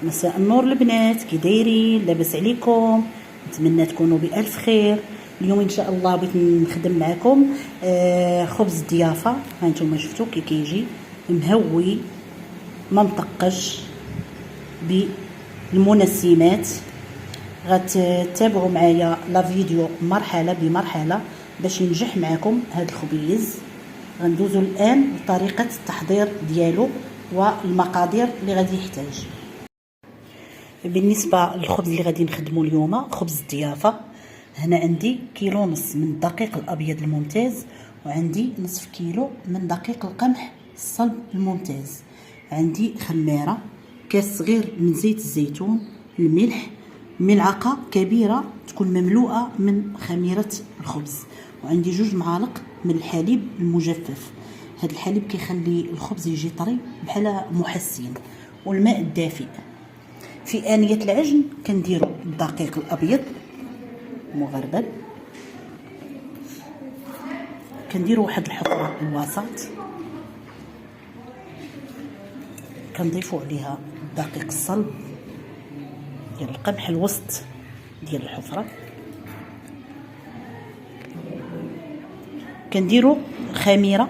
مساء النور البنات، كي دايرين؟ لاباس عليكم؟ نتمنى تكونوا بألف خير. اليوم ان شاء الله بغيت نخدم معكم خبز الضيافه. ها نتوما شفتوا كي كيجي مهوي ما مطقش بالمنسمات. غتتابعوا معايا لا فيديو مرحله بمرحله باش ينجح معكم هذا الخبيز. غندوزو الان لطريقه التحضير ديالو والمقادير اللي غادي يحتاج. بالنسبه للخبز اللي غادي نخدمو اليوم، خبز الضيافه، هنا عندي كيلو ونص من الدقيق الابيض الممتاز، وعندي نصف كيلو من دقيق القمح الصلب الممتاز، عندي خميره، كاس صغير من زيت الزيتون، الملح، ملعقه كبيره تكون مملوءه من خميره الخبز، وعندي 2 معالق من الحليب المجفف. هذا الحليب كيخلي الخبز يجي طري بحال محسن، والماء الدافئ. في آنية العجن كنديروا الدقيق الابيض مغربل، كنديروا واحد الحفره الوسط، كنضيفوا عليها الدقيق الصلب ديال القمح الوسط ديال الحفره، كنديروا خميره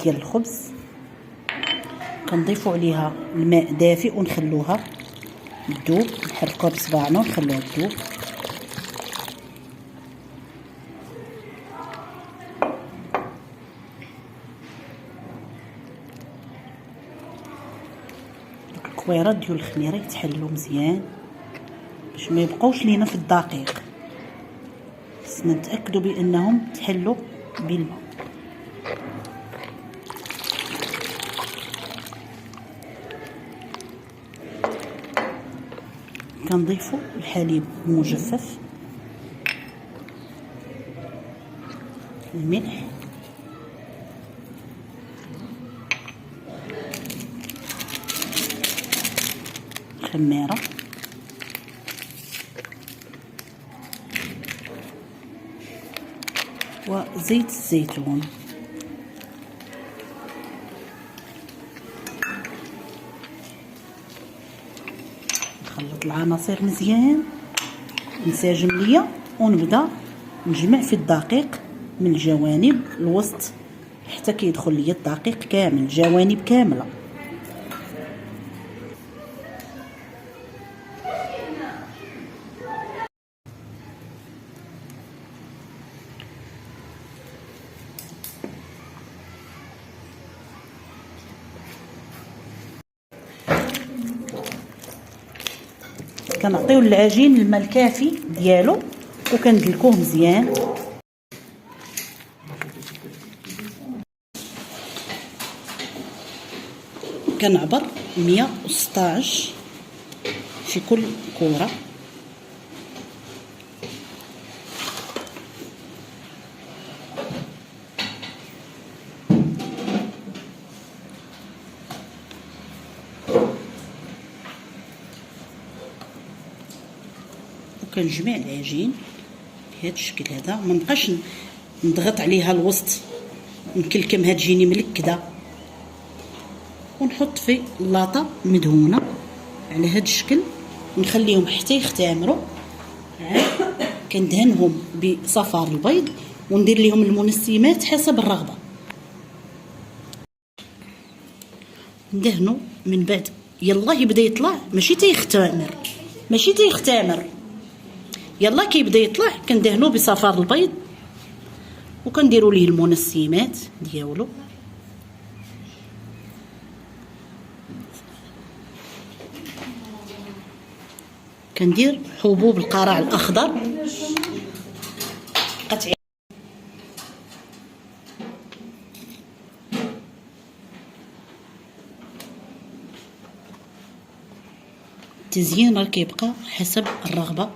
ديال الخبز، كنضيفوا عليها الماء دافئ ونخلوها تذوب، نحركوها بصباعنا ونخلوها تذوب. الكويرات ديال الخميره يتحلوا مزيان باش ما يبقاوش لينا في الدقيق، خصنا نتاكدوا بانهم تحلوا بالماء. كنضيفوا الحليب المجفف، الملح، الخميره، وزيت الزيتون. نخلط العناصر مزيان نساجم ليا، ونبدا نجمع في الدقيق من الجوانب الوسط حتى كيدخل ليا الدقيق كامل، الجوانب كامله. كنعطيو للعجين الماء الكافي ديالو وكندلكوه مزيان. كنعبر 116 في كل كوره. كنجمع العجين بهذا الشكل هذا، ما نبقاش نضغط عليها الوسط، نكلكمها تجيني ملكده، ونحط في اللاطه مدهونه على هذا الشكل، ونخليهم حتى يختمروا. كندهنهم بصفار البيض وندير لهم المنسمات حسب الرغبه. ندهنوا من بعد يلا يبدا يطلع، ماشي تيختمر، يلا كيبدا يطلع كندهنوه بصفار البيض وكنديروا ليه المنسمات ديالو. كندير حبوب القرع الاخضر قطع. التزيين راه كيبقى حسب الرغبه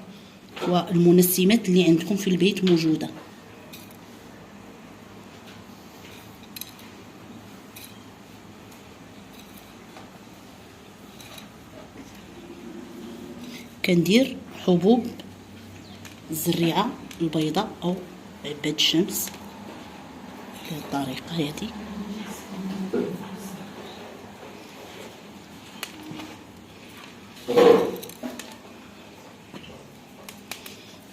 والمنسمات اللي عندكم في البيت موجوده. كندير حبوب الزريعه البيضاء او عباد الشمس بهذه الطريقه هذه.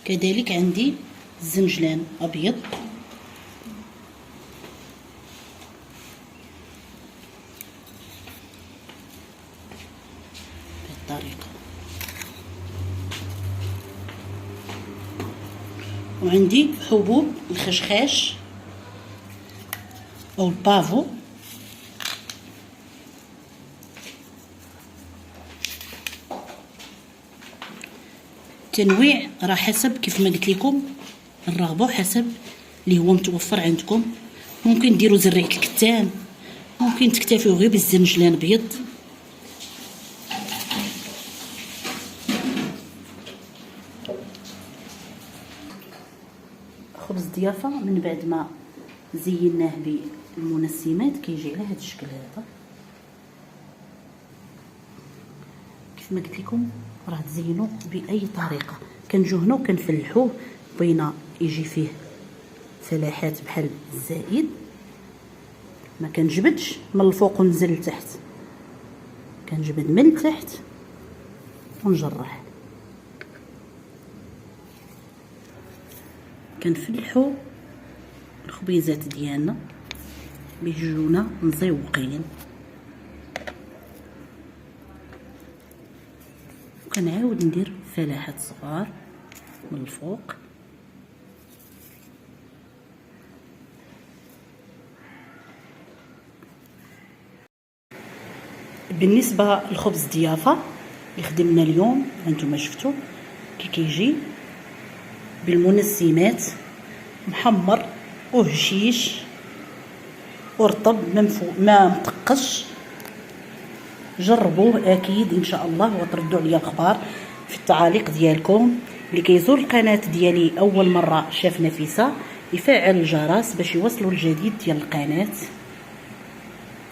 كذلك عندي الزنجلان ابيض، بهالطريقه. وعندي حبوب الخشخاش او البافو، التنويع راه حسب كيف ما قلت لكم الرغبه، حسب اللي هو متوفر عندكم. ممكن ديروا زريعه الكتان، ممكن تكتفيو غير بالزنجلان ابيض. خبز ضيافه من بعد ما زيناه بالمنسمات كيجي على هذا الشكل هذا. كيف ما قلت لكم راه تزينوا باي طريقه، كنجهنوا كنفلحوه بينا يجي فيه فلاحات بحال الزائد، ما كنجبدش من الفوق ونزل لتحت، كنجبد من التحت ونجرح. كنفلحوا الخبيزات ديالنا بيجونا مزيوقين، وكنعاود ندير فلاحات صغار من الفوق. بالنسبه لخبز الضيافه اللي خدمنا اليوم هانتوما شفتوا كي كيجي بالمنسمات، محمر وهشيش ورطب ما مطقش. جربوه اكيد ان شاء الله وتردوا عليا الخبر في التعاليق ديالكم. اللي كيزور القناه ديالي اول مره شاف نفيسه يفعل الجرس باش يوصلوا الجديد ديال القناه،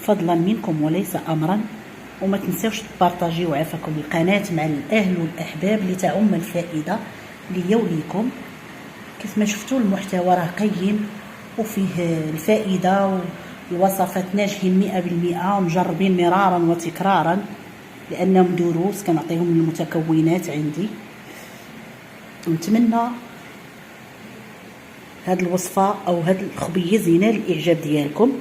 فضلا منكم وليس امرا. وما تنساوش تبارطاجيو عافاكم القناه مع الاهل والاحباب لتعم الفائده ليا وليكم. كيف ما شفتوا المحتوى راه قيم وفيه الفائده، والوصفات ناجحين 100% ومجربين مرارا وتكرارا لانهم دروس كنعطيهم المتكونات عندي. نتمنى هاد الوصفه او هاد الخبيز ينال الاعجاب ديالكم.